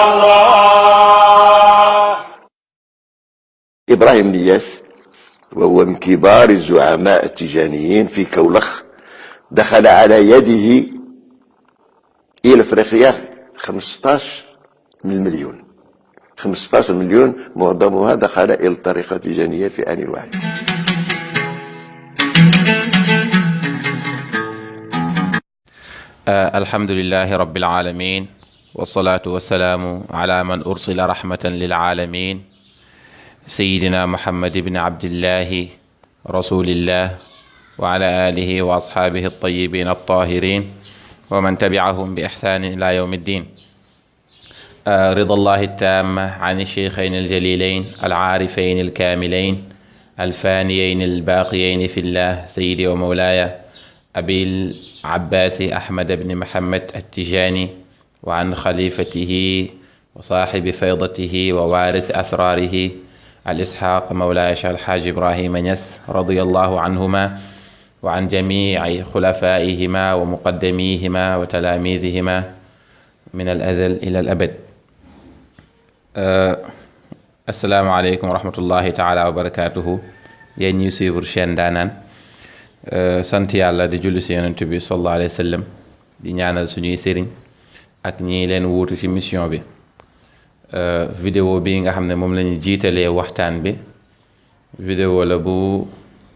الله. إبراهيم نياس وهو من كبار الزعماء التجانيين في كولخ، دخل على يده إلى أفريقيا 15 مليون، 15 مليون معظمها دخل إلى الطريقة التجانية في آن واحد. الحمد لله رب العالمين، والصلاة والسلام على من أرسل رحمة للعالمين، سيدنا محمد بن عبد الله رسول الله، وعلى آله وأصحابه الطيبين الطاهرين، ومن تبعهم بإحسان إلى يوم الدين. رضا الله التام عن الشيخين الجليلين العارفين الكاملين الفانيين الباقيين في الله، سيدي ومولاي أبي العباس أحمد بن محمد التجاني، وعن خليفته وصاحب فيضته ووارث أسراره الإسحاق مولاي شيخ الحاج إبراهيم نياس رضي الله عنهما، وعن جميع خلفائهما ومقدميهما وتلاميذهما من الأزل إلى الأبد. السلام عليكم ورحمة الله تعالى وبركاته. yéen ñuy suivre chaîne Ndaanaan, sant yàlla di julli si yonent bi sallallahu alayhi wa sallam, di ñaanal suñuy sëriñ ak ñi leen wuutu ci mission bi. Vidéo bi nga xam ne moom la ñu jiitalee waxtaan bi, vidéo la bu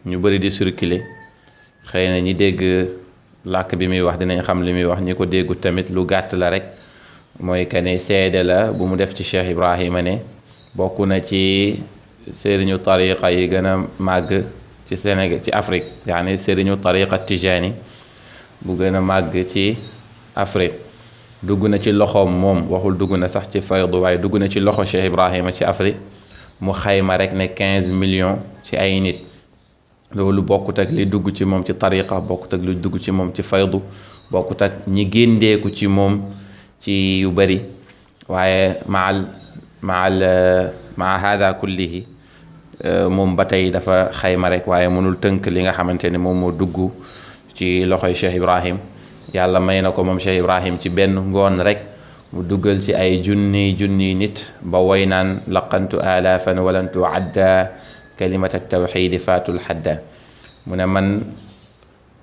ñu bëri di circuler. xëy na ñi dégg làkk bi muy wax dinañ xam li muy wax, ñi ko déggu tamit lu gàtt la rek, mooy que ne seede la bu mu def ci Cheikh Ibrahima ne bokk na ci sëriñu tariqa yi gën a màgg ci Sénégal, ci Afrique, yaani sëriñu tariqa Tijani bu gën a màgg ci Afrique. dugg na ci loxoom moom, waxul dugg na sax ci faydu, waaye dugg na ci loxo Cheikh Ibrahima ci Afrique, mu xayma rek ne 15 millions ci ay nit. loolu bokkut ak li dugg ci moom ci tariqa, bokkut ak li dugg ci moom ci faydu, bokkut ak ñi géndeeku ci moom ci yu bari. waaye maa hada kullihi moom ba tey dafa xayma rek, waaye mënul tënk li nga xamante ne moom moo dugg ci loxoy Cheikh Ibrahim. yàlla may na ko moom Cheikh Ibrahim ci benn ngoon rek mu duggal ci ay junniy nit, ba woy naan laqantu alaafan walan tuadda kalimat at-tawxidi faatul xadda. mu ne man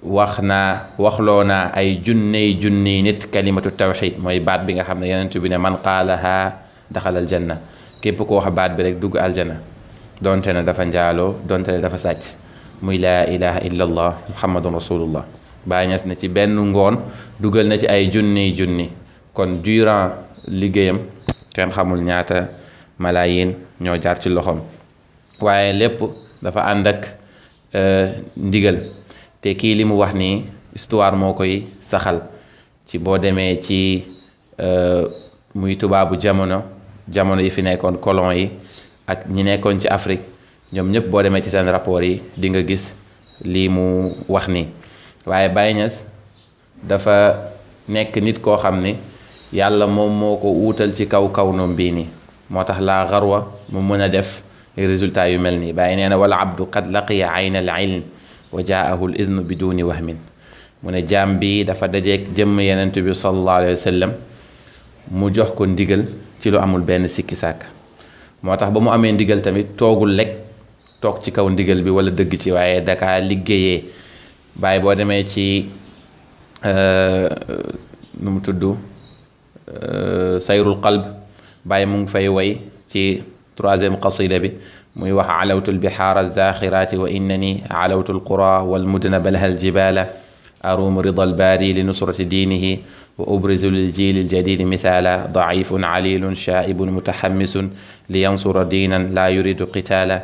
waxloo naa ay junniy nit kalimatu tawxid, mooy baat bi nga xam ne yonent bi ne man qaalaha daxalal janna, képp ko wax baat bi rek dugg aljana, donte ne dafa njaaloo, donte ne dafa sàcc, muy laa ilaha illa allah muhammadun rasulullah. Baay Ñas na ci benn ngoon dugal na ci ay junni. kon durant liggéeyam kenn xamul ñaata malaayin ñoo jaar ci loxoom, waaye lépp dafa ànd ak ndigal. te kii li mu wax nii histoire moo koy saxal, ci boo demee ci muy tubaabu jamono yi fi nekkoon, colon yi ak ñi nekkoon ci Afrique, ñoom ñëpp boo demee ci seen rapport yi di nga gis lii mu wax nii. waaye Baay Ñas dafa nekk nit koo xam ni yàlla moom moo ko uutal ci kaw noom bii nii, moo tax laa xarwa mu mën a def résultat yu mel nii. Baay nee na wal abdu qad laqiya ayna al ilm wa jaahu l idnu biduni wahmin. mu ne jaam bi dafa dajeeg jëmm yenent bi sallallahu alayhi wa sallam, mu jox ko ndigal ci lu amul benn sikki sàkk. moo tax ba mu amee ndigal tamit toogul lekk toog ci kaw ndigal bi wala dëgg ci, waaye daka liggéeyee. Baay boo demee ci nu mu tudd sayrul qalb, Baay mu ngi fay way ci 3e qasida bi, muy wax alawtu lbihaara alzaxirati wa innani alawtu alqura walmudna balha aljibala arumu rida albaari li nusrati diinihi wa ubrizu liljili aljadidi mithala daifun alilun shaibun mutahammisun liyansura diinan la yuridu qitala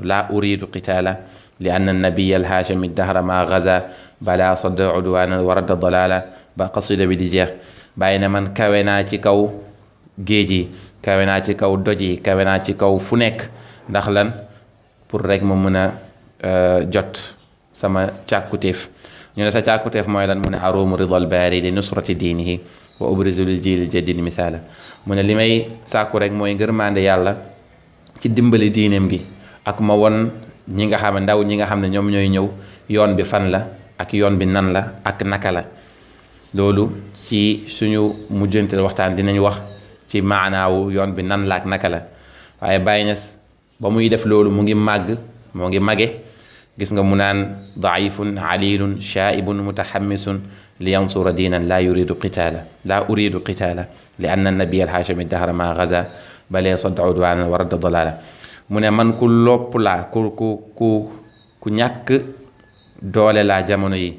la uridu qitala li anna nabiya alhaashimi dahra ma gaza bala sadda udwanan wa radda dalala ba qasida bi di jeex. Bàyyi ne man kawe naa ci kaw géej yi, kawe naa ci kaw doj yi, kawe naa ci kaw fu nekk, ndax lan? pour rek ma mën a jot sama càkkutéef. ñu ne sa càkkutéef mooy lan? mu ne arumu ridal baari li nusrati diinihi wa ubrizu lil jiil jadid misaala. mu ne li may sàkku rek mooy ngërmande yàlla ci dimbali diineem gi, ak ma won ñi nga xam ne ndaw ñi nga xam ne ñoom ñooy ñëw yoon bi fan la, ak yoon bi nan la, ak naka la. loolu ci suñu mujjantal waxtaan dinañ wax ci maanaawu yoon bi nan laak naka la waaye Baay Ñas ba muy def loolu mu ngi màgg moo ngi mage gis nga mu naan daifun alilun shaibun mutahammisun li yansura diinan laa uridu qitaala li anna nabiya alhaashimi dahra ma gaza balee sadda udwanan wa radda dalala mu ne man ku lopp laa ku ñàkk doole laa jamono yi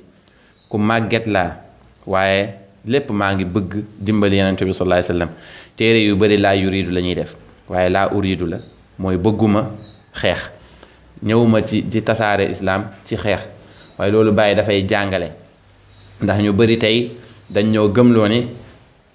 ku màgget laa waaye lépp maa ngi bëgg dimbali yonent bi sallallahu alayhi wa sallam téere yu bëri laa yuridu la ñuy def waaye laa uridu la mooy bëgguma xeex ñëwuma ci tasaare islam ci xeex waaye loolu bàyyi dafay jàngale ndax ñu bëri tey dañ ñoo gëmloo ne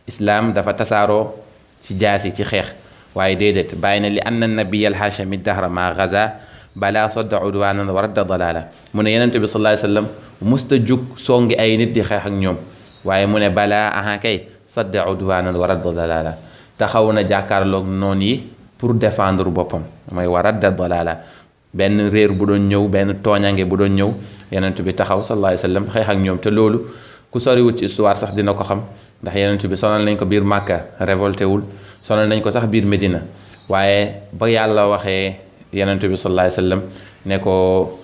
islam dafa tasaaroo ci jaasi ci xeex waaye déedéet bàyyi na li anna nabiya alhaashimi dahra ma gaza bala sadda udwanan wa radda dalala mu ne yonent bi sallallahu alayhi wa sallam musta jug songi ay nit di xeex ak ñoom waaye mu ne balaa aha kay sadda udwanan wa radda dalala taxaw na jàkkaarloog noon yi pour défendre boppam mooy wa radda dalala benn réer bu doon ñëw benn tooñange bu doon ñëw yonent bi taxaw sallallahu alayhi wa sallam xeex ak ñoom te loolu ku soriwut ci histoire sax dina ko xam ndax yonent bi sonal nañ ko biir Màkka révolté wul sonal nañ ko sax biir Medina waaye ba yàlla waxee yonent bi sallallahu alayhi wa sallam ne ko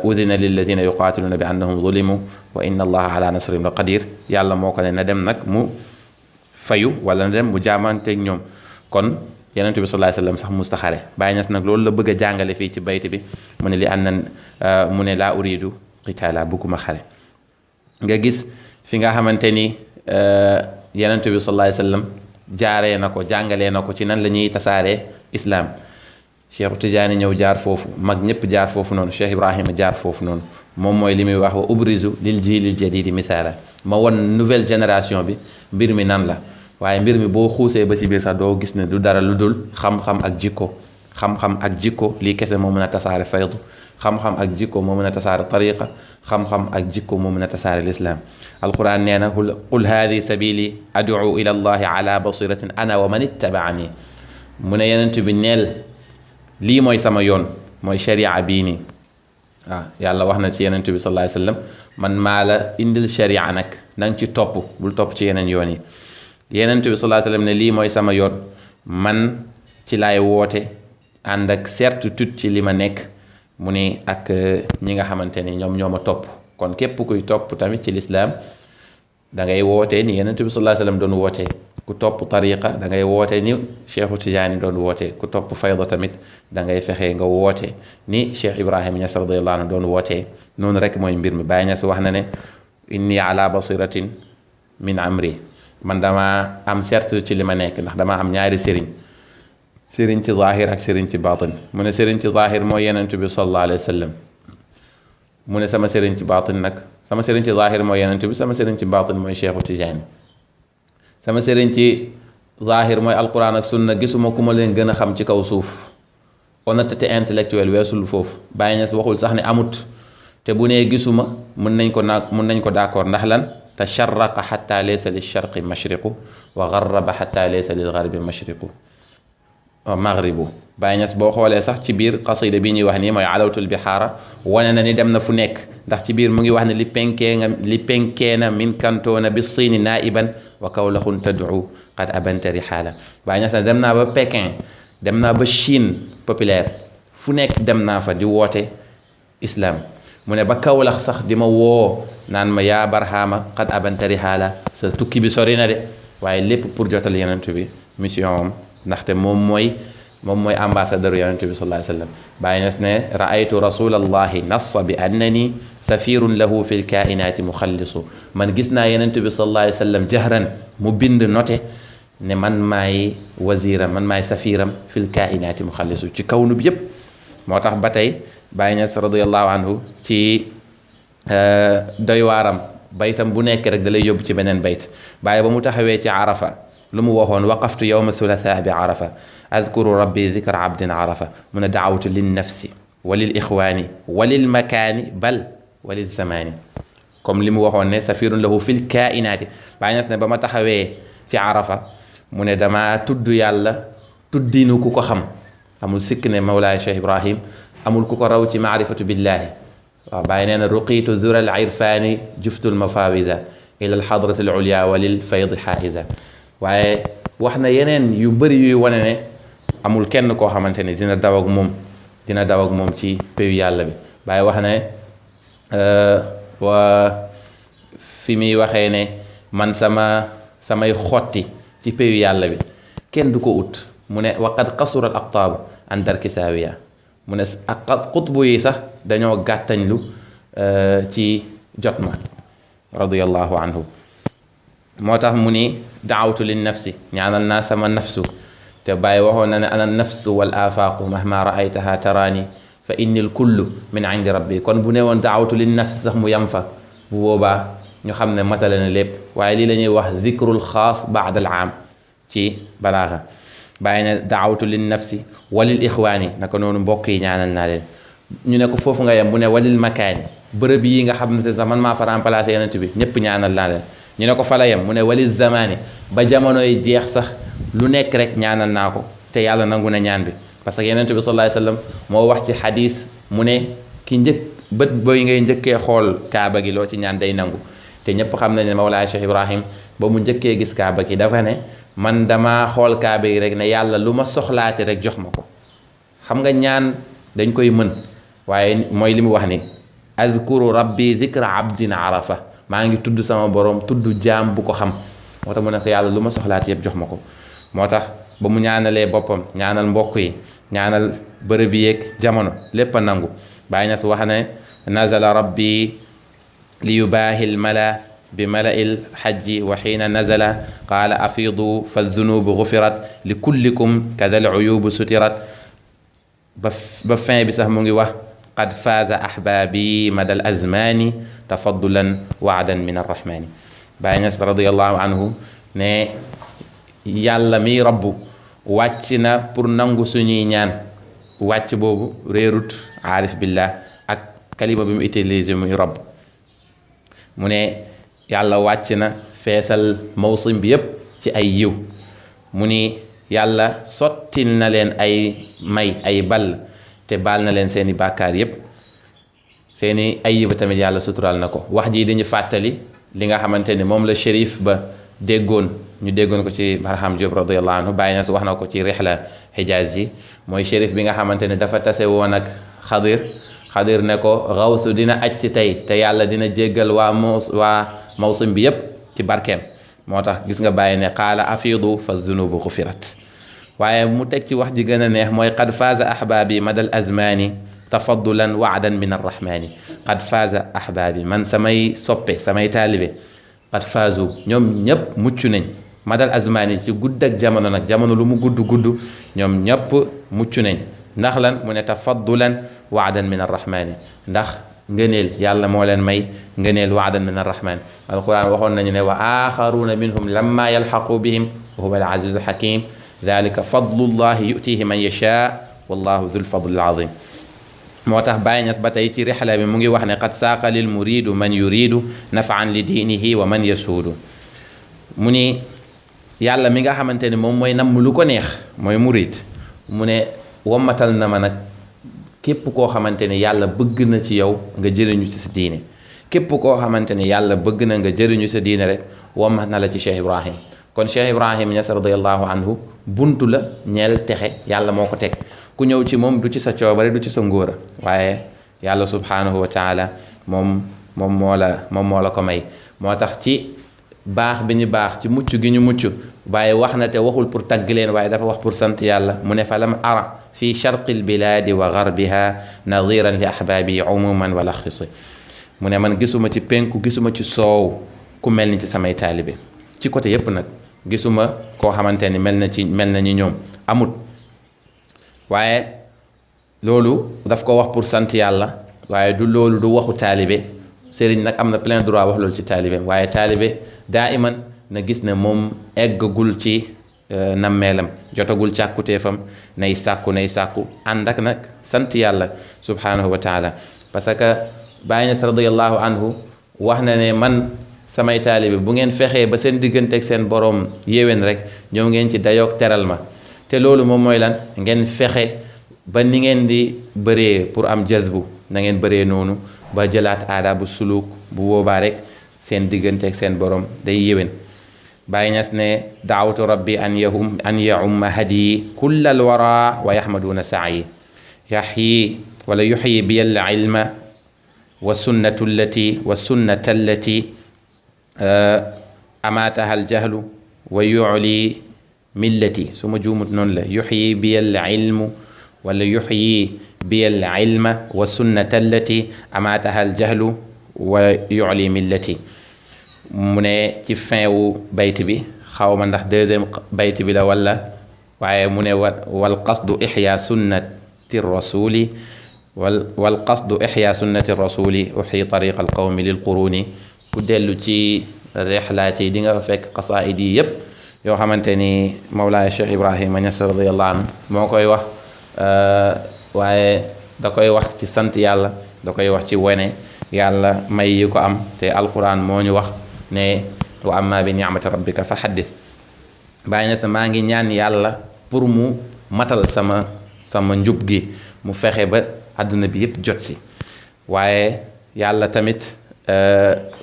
udina lilladina yuqatiluna bi annahum zulimu wa inna allaha ala nasrihim la qadir yàlla moo ko ne na dem nag mu fayu wala na dem mu jaamanteeg ñoom kon yonent bi sallallahu alayhi wa sallam sax mustaxare Baay Ñas nag loolu la bëgg a jàngale fii ci bayt bi mu ne li annan mu ne laa uridu qitaala bëgguma xare nga gis fi nga xamante ni yonent bi sallallahu alayhi wa sallam jaaree na ko jàngalee na ko ci nan la ñuy tasaaree islam Cheikh Tidiane ñëw jaar foofu mag ñëpp jaar foofu noonu Cheikh Ibrahima jaar foofu noonu moom mooy li muy wax wa ubrizu lil jiilil jadidi misaala ma won nouvelle génération bi mbir mi nan la waaye mbir mi boo xuusee ba ci biir sax doo gis ne du dara lu dul xam-xam ak jikko lii kese moo mën a tasaare faydu xam-xam ak jikko moo mën a tasaare tariqa xam-xam ak jikko moo mën a tasaare lislaam alquran nee na qul haadi sabili ad'u ila allahi ala basiratin ana wa man ittabaani mu ne yenentu bi neel lii mooy sama yoon mooy sharia bii nii waaw yàlla wax na ci yenentu bi sallallahu alayhi wa sallam man maa la indil sharia nag na nga ci topp bul topp ci yeneen yoon yi yenentu bi sallallahu alayhi wa sallam ne lii mooy sama yoon man ci laay woote ànd ak certitude ci li ma nekk mu ni ak ñi nga xamante ni ñoom ñoo ma topp kon képp kuy topp tamit ci lislaam da ngay woote ni yenentu bi sallallahu alayhi wa sallam doon wootee ku topp tariqa da ngay woote ni Cheikhu Tijaani doon woote ku topp fayda tamit da ngay fexe nga woote ni Cheikh Ibrahima Ñas radiyallahu anhu doon wootee noonu rek mooy mbir mi Baay Ñas wax na ne inni ala basiratin min amri man dama am certitude ci li ma nekk ndax dama am ñaari sëriñ ci zahir ak sëriñ ci batin mu ne sëriñ ci zahir mooy yenentu bi sallallahu alayhi wa sallam mu ne sama sëriñ ci batin nag sama sëriñ ci zahir mooy yenentu bi sama sëriñ ci batin mooy Cheikhu Tijaani sama sëriñ ci zahir mooy alquran ak sunna gisuma ku ma leen gën a xam ci kaw suuf honnêteté intellectuelle weesul foofu Baay Ñas waxul sax ne amut te bu nee gisuma mën nañ ko d'accord ndax lan tasharraqa xatta laysa lilsharqi mashriqu wa garraba xatta laysa lilgarbi mashriqu maghribu Baay Ñas boo xoolee sax ci biir qasida bi ñuy wax nii mooy alawtul bihaara wane na ni dem na fu nekk ndax ci biir mu ngi wax ne li penkeena min kantoona bi siini naiban wa kawlaxun tad'u qad abanta rihaala Baay Ñas ne dem naa ba Pékin dem naa ba Chine populaire fu nekk dem naa fa di woote islam mu ne ba Kawlax sax di ma woo naan ma yaa barhama qad abanta rihaala sa tukki bi sori na de waaye lépp pour jotal yenentu bi mission am ndaxte moom mooy ambassadeur yonent bi sallallahu alayhi wa sallam Baay Ñas ne raaytu rasulallahi nassa bi annani safirun lahu fi lkainati muxallisu man gis naa yonent bi sallallahu alayhi wa sallam jahran mu bind note ne man maay wasiram man maay safiram fi lkainati muxallisu ci kawnu bi yëpp moo tax ba tey Baay Ñas radiallahu anhu ci doy waaram baytam bu nekk rek da lay yóbbu ci beneen bayt Baay ba mu taxawee ci Arafa lu mu waxoon waqaftu yawma thulatha bi Arafa azkuru rabbi zikra abdin arafa mun a daawtu lin nafsi wa lil ixwaani wa lil makaani bal wa lil zamaani comme li mu waxoon ne safirun lahu fil kainaati Baay Ñas ne ba ma taxawee ci Arafa mu ne dama tudd yàlla tuddinu ku ko xam amul sikk ne Mawlaay Cheikh Ibrahim amul ku ko raw ci maarifatu billahi waaw Baay nee na ruqiitu zural irfaani juftul mafawisa ila alxadrati al ulya wa lil faydi xaa'iza waaye wax na yeneen yu bëri yuy wane ne amul kenn koo xamante ne dina daw ak moom ci péyu yàlla bi waaye wax ne wa fi muy waxee ne man samay xotti ci péyu yàlla bi kenn du ko ut mu ne waqad qasura al aqtaabu an darki saawiya mu ne ak xutbu yi sax dañoo gàttañlu ci jot ma radiyallahu anhu moo tax mu ni daawtu lin nafsi ñaanal naa sama nafsu te bàyyi waxoon na ne ana nafsu wal afaaqu mahma raaytaha taraani fa inni l kullu min indi rabbi kon bu ne woon daawtu lin nafsi sax mu yam fa bu boobaa ñu xam ne matale na lépp waaye lii la ñuy wax zikrul xaas baada al aam ci balaaxa bàyyi ne daawtu lin nafsi walil ixwaani naka noonu mbokk yi ñaanal naa leen ñu ne ko foofu nga yem bu ne walil makaani bërëb yi nga xam ne sax man maa fa remplacé yonent bi ñëpp ñaanal naa leen ñu ne ko fa la yem mu ne walil zamaani ba jamono yi jeex sax lu nekk rek ñaanal naa ko te yàlla nangu na ñaan bi parce que yonent bi sallallahu alayhi wasallam moo wax ci xadis mu ne ki njëkk bët booy ngay njëkkee xool kaaba gi loo ci ñaan day nangu te ñëpp xam nañ ne Mawlaay Cheikh Ibrahim ba mu njëkkee gis kaaba gi dafa ne man dama xool kaaba gi rek ne yàlla lu ma soxlaate rek jox ma ko xam nga ñaan dañ koy mën waaye mooy li mu wax ni azkuru rabbi zikra abdin arafa maa ngi tudd sama borom tudd jaam bu ko xam moo tax mu ne ko yàlla lu ma soxlaate yëpp jox ma ko moo tax ba mu ñaanalee boppam ñaanal mbokk yi ñaanal bërëb yi yeeg jamono lépp a nangu bàyyi na su wax ne nazala rabbi li yubaahi l mala bi mala'i l xajji wa xiina nazala qaala afiidu fa zunubu gufirat li kullikum kada al uyubu sutirat ba fin bi sax mu ngi wax qad faaza ahbaabi mada al azmaani tafaddulan waadan min arrahmaani Baay Ñas radiyallahu anhu ne yàlla mi rabbu wàcc na pour nangu suñuy ñaan wàcc boobu réerut aarif billah ak kalima bi mu utilisé muy rabb mu ne yàlla wàcc na feesal mawsim bi yépp ci ay yiw mu ni yàlla sottil na leen ay may ay ball te baal na leen seeni bàkkaar yépp seeni ay yiba tamit yàlla sutural na ko wax ji dañu fàttali li nga xamante ne moom la shérif ba déggoon ñu déggoon ko ci Barham Diop radiyallahu anhu Baay Ñas wax na ko ci rihla Hijaaz yi mooy shérif bi nga xamante ne dafa tase woon ak Xadir ne ko xawsu dina aj si tey te yàlla dina jéggal waa mawsim bi yépp ci barkeem moo tax gis nga bàyyi ne qaala afiidu fa zunubu xufirat waaye mu teg ci wax ji gën a neex mooy qad faaza ahbaabi madal azmaani tafaddulan waadan min arrahmaani qad faaza ahbaabi man samay soppe samay taalibe qad faazu ñoom ñëpp mucc nañ madal azmaani ci gudd ak jamono nag jamono lu mu gudd ñoom ñëpp mucc nañ ndax lan mu ne tafaddulan waadan min arrahmaani ndax ngëneel yàlla moo leen may ngëneel waadan min arrahmaani alquran waxoon nañu ne wa axaruuna minhum lamma yalxaqu bihim wa huwa al azizu hakim dalika fadlullahi yutihi man yashaa wallahu zul fadlil azim moo tax Baay Ñas ba tey ci rixla bi mu ngi wax ne qad saaqa lil muridu man yuridu nafaan li diinihi wa man yasuudu mu ni yàlla mi nga xamante ne moom mooy namm lu ko neex mooy murid mu ne wommatal na ma nag képp koo xamante ne yàlla bëgg na ci yow nga jëriñu ci sa diine képp koo xamante ne yàlla bëgg na nga jëriñu sa diine rek wommat na la ci Cheikh Ibrahim kon Cheikh Ibrahim Ñas radiyallahu anhu buntu la ñeel texe yàlla moo ko teg ku ñëw ci moom du ci sa coobare du ci sa ngóora waaye yàlla subhanahu wa taala moom moo la ko may moo tax ci baax bi ñu baax ci mucc gi ñu mucc waaye wax na te waxul pour tagg leen waaye dafa wax pour sant yàlla mu ne fa lam ara fi charqi lbilaadi wa garbiha nadiran li ahbaabi umuman wala xisi mu ne man gisuma ci penku gisuma ci soow ku mel ni ci samay taalibe ci côté yépp nag gisuma koo xamante ni mel na ñi ñoom amut waaye loolu daf ko wax pour sant yàlla waaye du loolu du waxu taalibe sëriñ nag am na plein droit wax loolu ci taalibe waaye taalibe daa iman na gis ne moom eggagul ci nammeelam jotagul càkkuteefam nay sàkku ànd ak nag sant yàlla subhanahu wa taala parce que Baay Ñas radiyallahu anhu wax na ne man samay taalibe bu ngeen fexee ba seen diggante ak seen boroom yéwén rek ñëw ngeen ci dayoog teral ma te loolu moom mooy lan ngeen fexe ba ni ngeen di bëree pour am jazbu na ngeen bëree noonu ba jëlaat aadaabu suluk bu boobaa rek seen digganteeg seen borom day yéwén. Baay Ñas ne daawatu rabbi an yaumma hadyi kulla alwara wa yaxmaduuna saayi yaxyi wala yuxyi biya alilma wa sunnata allati amaataha aljahlu wa yucli millati su ma juumut noonu la yuxyi biya alilmu wala yuxyi biya alilma wa sunnata allati amaataha aljahlu wa yucli millati. mu ne ci fin wu bayt bi xaw ma ndax deuxième bayt bi la wala waaye mu ne wal qasdu ixya sunnati rasuli wal qasdu ixya sunnati rasuli uxyi tariqa alqawmi lil quruni. ku dellu ci rexlaat yi di nga fa fekk qasaid yi yëpp yoo xamante ni Mawlaaya Cheikh Ibrahima Ñas radiyallahu anhu moo koy wax waaye da koy wax ci sant yàlla, da koy wax ci wone yàlla may yi ko am te alquran moo ñu wax ne wa amma bi ni'mati rabbika fa haddith. bàyyi na sa maa ngi ñaan yàlla pour mu matal sama njub gi, mu fexe ba àdduna bi yëpp jot si, waaye yàlla tamit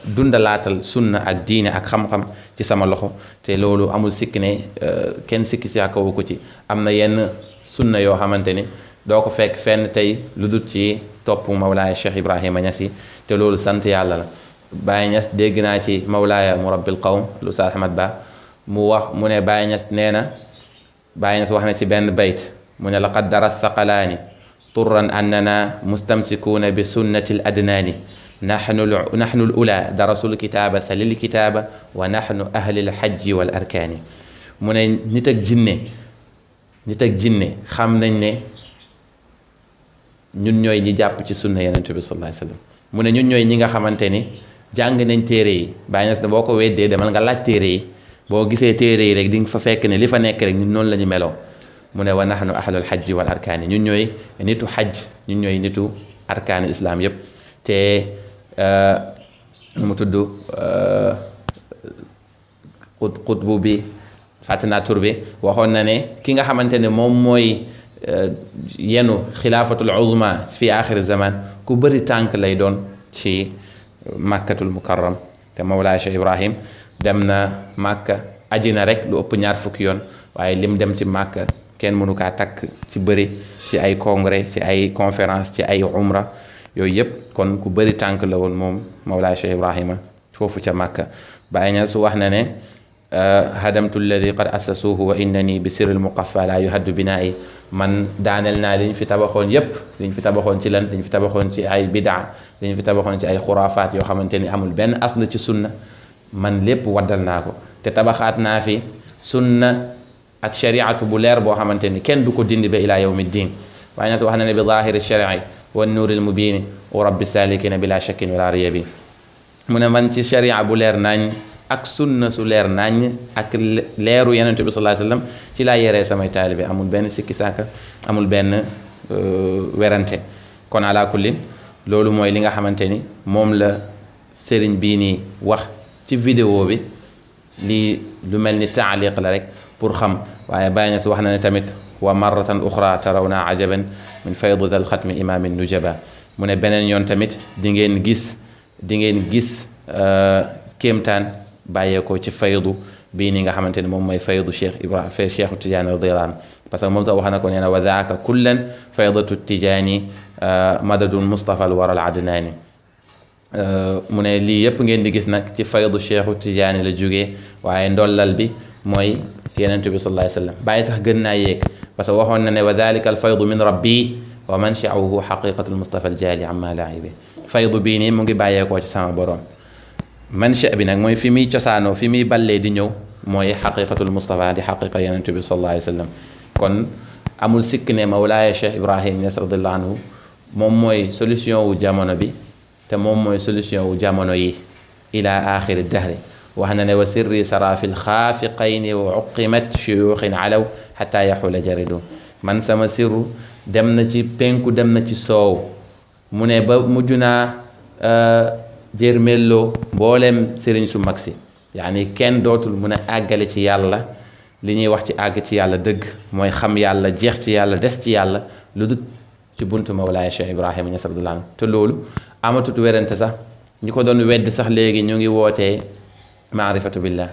dundalaatal sunna ak diine ak xam-xam ci sama loxo. te loolu amul sikki ne kenn sikki saakawu ko ci. am na yenn sunna yoo xamante ni doo ko fekk fenn tey lu dul ci topp Mawlaaya Cheikh Ibrahima Ñas yi, te loolu sant yàlla la. Baay Ñas dégg naa ci Mawlaaya murabbil qawm lu Ustaaz Ahmad Ba mu wax mu ne Baay Ñas nee na, Baay Ñas wax na ci benn bayt mu ne laqad dara thaqalaani turran annana mustamsikuuna bi sunnati l adnaani nahnu l ula darasul kitaaba salil kitaaba wa nahnu ahlil hajji wal arkaani. mu ne nit ak jinne xam nañ ne ñun ñooy ñi jàpp ci sunna Yonent bi sallallahu alayhi wa sallam. mu ne ñun ñooy ñi nga xamante ni jàng nañ téere yi. Baay Ñas boo ko weddee demal nga laaj téere yi, boo gisee téere yi rek di nga fa fekk ne li fa nekk rek ñun noonu la ñu meloo. mu ne wa nahnu ahlul hajji wal arkaani, ñun ñooy nitu hajj, ñun ñooy nitu arkaani islam yëpp. te mu tudd xutbu bi fàtte naa tur bi waxoon na ne ki nga xamante ne moom mooy yenu xilaafatul uzma fi axiri zaman ku bëri tànk lay doon ci màkkatul mukarram. te Mawlaaya Cheikh Ibrahim dem na màkka aji na rek lu ëpp 20 fukki yoon, waaye lim dem ci màkka kenn mënu kaa takk ci bëri, ci ay congrès, ci ay conférence, ci ay umra, yooyu yëpp. kon ku bëri tànk la woon moom Mawlaaya Cheikh Ibrahima foofu ca màkka. Baay Ñas wax na ne hadamtu alladi qad assasuuhu wa innani bi sirril muqaffa la yuhaddu binaa'i. man daaneel naa liñ fi tabaxoon yëpp, liñ fi tabaxoon ci lan, liñ fi tabaxoon ci ay bidaa, liñ fi tabaxoon ci ay xuraafaat yoo xamante ni amul benn asl ci sunna, man lépp waddal naa ko. te tabaxaat naa fi sunna ak shariatu bu leer boo xamante ni kenn du ko dindi ba ila yawmi ddin. waaye nag wax na ne bi zaahiri shari'i wa nuuril mubiini wa rabbi salikina bila shakkin wala riyabi. mu ne man ci sharia bu leer nañ ak sunna su leer nañ ak leeru Yonent bi sallallahu alayhi wa sallam ci laa yeree samay taalibe, amul benn sikki sàkka, amul benn werante. kon ala kulli loolu mooy li nga xamante ni moom la sëriñ bii nii wax ci vidéo bi. lii lu mel ni taaliq la rek pour xam, waaye Baay Ñas wax na ne tamit wa marratan uxra tarawna ajaban min faydi dal xatmi imaamin nujaba. mu ne beneen yoon tamit di ngeen gis kéemtaan bàyyeekoo ci faydu bii ni nga xamante ne moom mooy faydu Cheikh Ibrahima Cheikh Tidiane radiyallahu anhu. parce que moom sax wax na ko nee na wa zaaka kullan faydatu Tijaani madadun Mustafa al wara al adnaani. mu ne lii yëpp ngeen di gis nag ci faydu Cheikh Tidiane la jógee, waaye ndollal bi mooy Yonent bi sallallahu alayhi wa sallam. bàyyi sax gën naa yéeg parce que waxoon na ne wa dalika al faydu min rabbi wa mansha'uhu xaqiqatul Mustafa al jaali amma laa'ibi. faydu bii nii mu ngi bàyyeekoo ci sama borom. mansha bi nag mooy fi muy cosaanoo, fi muy ballee di ñëw mooy xaqiqatul Mustafa di xaqiqa Yonent bi sallallahu alayhi wa sallam. kon amul sikk ne Mawlaaya Cheikh Ibrahim Ñas radiyallahu anhu moom mooy solution wu jamono bi, te moom mooy solution wu jamono yi ila axiri dahri. wax na ne wa sirri sara fi lxaafiqayni wa uqimat shuyuuxin alaw xata yaxula jaridu. man sama sirru dem na ci penku, dem na ci soow. mu ne ba mujj naa jërmelloo mboolem sëriñ su mag si, yaani kenn dootul mun a àggale ci yàlla li ñuy wax ci àgg ci yàlla dëgg, mooy xam yàlla, jeex ci yàlla, des ci yàlla, lu dul ci buntu Mawlaaya Cheikh Ibrahima Ñas radiyallahu anhu. te loolu amatut werante sax ñi ko doon wedd sax léegi ñu ngi wootee maarifatu billah.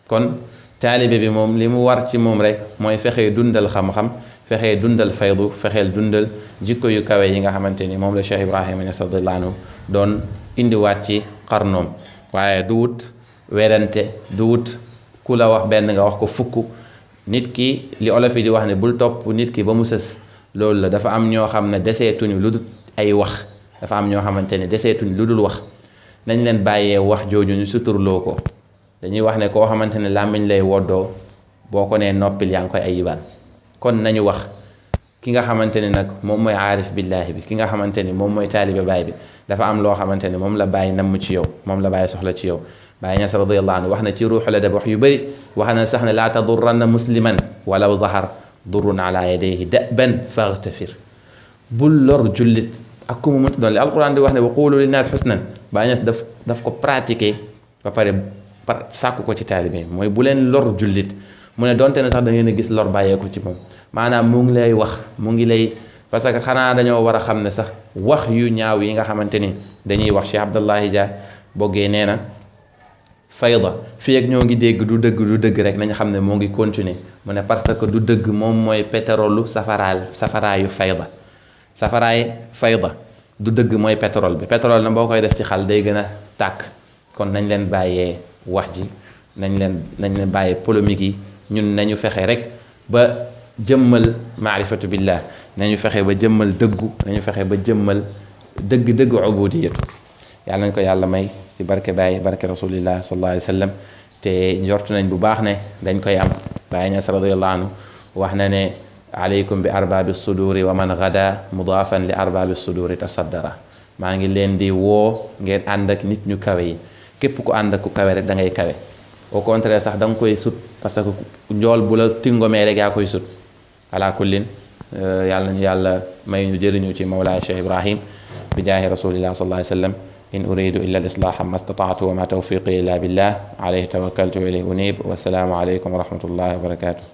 kon taalibe bi moom li mu war ci moom rek mooy fexee dundal xam-xam, fexee dundal faydu, fexeel dundal jikko yu kawe yi nga xamante ni moom la Cheikh Ibrahima Niass radiyallahu anhu doon indiwaat ci xarnoom. waaye du wut werante, du wut ku la wax benn nga wax ko fukk. nit ki li olof yi di wax ne bul topp nit ki ba mu sës, loolu la. dafa am ñoo xam ne deseetuñu lu dul ay wax, dafa am ñoo xamante ne deseetuñu lu dul wax. nañ leen bàyyee wax jooju ñu suturloo ko. dañuy wax ne koo xamante ne làmmiñ lay woddoo boo ko nee noppil yaa ngi koy ayibal. kon nañu wax. ki nga xamante ne nag moom mooy aarif billahi bi, ki nga xamante ni moom mooy taalibe baay bi, dafa am loo xamante ne moom la bàyyi namm ci yow, moom la bàyyi soxla ci yow. Baay Ñas radiyallahu anhu wax na ci ruuxul adab wax yu bëri, wax na sax ne laa tadurranna musliman walaw zahar durrun ala yadayhi daban faghtafir. bul lor jullit ak ku mu mënti doon li alquran di wax ne wa qulu linnaas xusnan. Baay Ñas daf ko pratiquer ba pare sàkku ko ci taalibe mooy bu leen lor jullit. mu ne donte ne sax da ngeen a gis lor bàyyeeku ci moom, maanaam mu ngi lay wax, mu ngi lay, parce que xanaa dañoo war a xam ne sax wax yu ñaaw yi nga xamante ni dañuy wax. Cheikh Abdallahi Dia boggee nee na fayda fii ak ñoo ngi dégg du dëgg rek nañ xam ne moo ngi continuer. mu ne parce que du dëgg moom mooy pétrolu safaraayu fayda. safaraay fayda du dëgg mooy pétrole bi. pétrole na boo koy def ci xal day gën a tàkk. kon nañ leen bàyyee wax ji, nañ leen bàyyee polémique yi. ñun nañu fexe rek ba jëmmal maarifatu billah, nañu fexe ba jëmmal dëggu, nañu fexe ba jëmmal dëgg ubudiyatu. yàlla nañ ko yàlla may ci barke Baye, barke rasulillah sallallahu alayhi wa sallam. te njort nañ bu baax ne dañ koy am. Baye Ñas radiyallahu anhu wax na ne alaykum bi arbaabi suduri wa man gada mudaafan li arbaabi suduri tasaddara. maa ngi leen di woo ngeen ànd ak nit ñu kawe yi. képp ku ànd ak ku kawe rek da ngay kawe. au contraire sax da nga koy sut, parce que njool bu la tingomee rek yaa koy sut. ala kullin yàlla nañu yàlla may ñu jëriñu ci mawlaay Cheikh Ibrahim bi jaahi rasulillah sallallahu alayhi wa sallam. in uridu illa al islaha ma stata'tu wa ma tawfiqi illa billah alayhi tawakkaltu wa ilayhi unib. wa salaamu alaykum wa rahmatullahi wa barakatuh.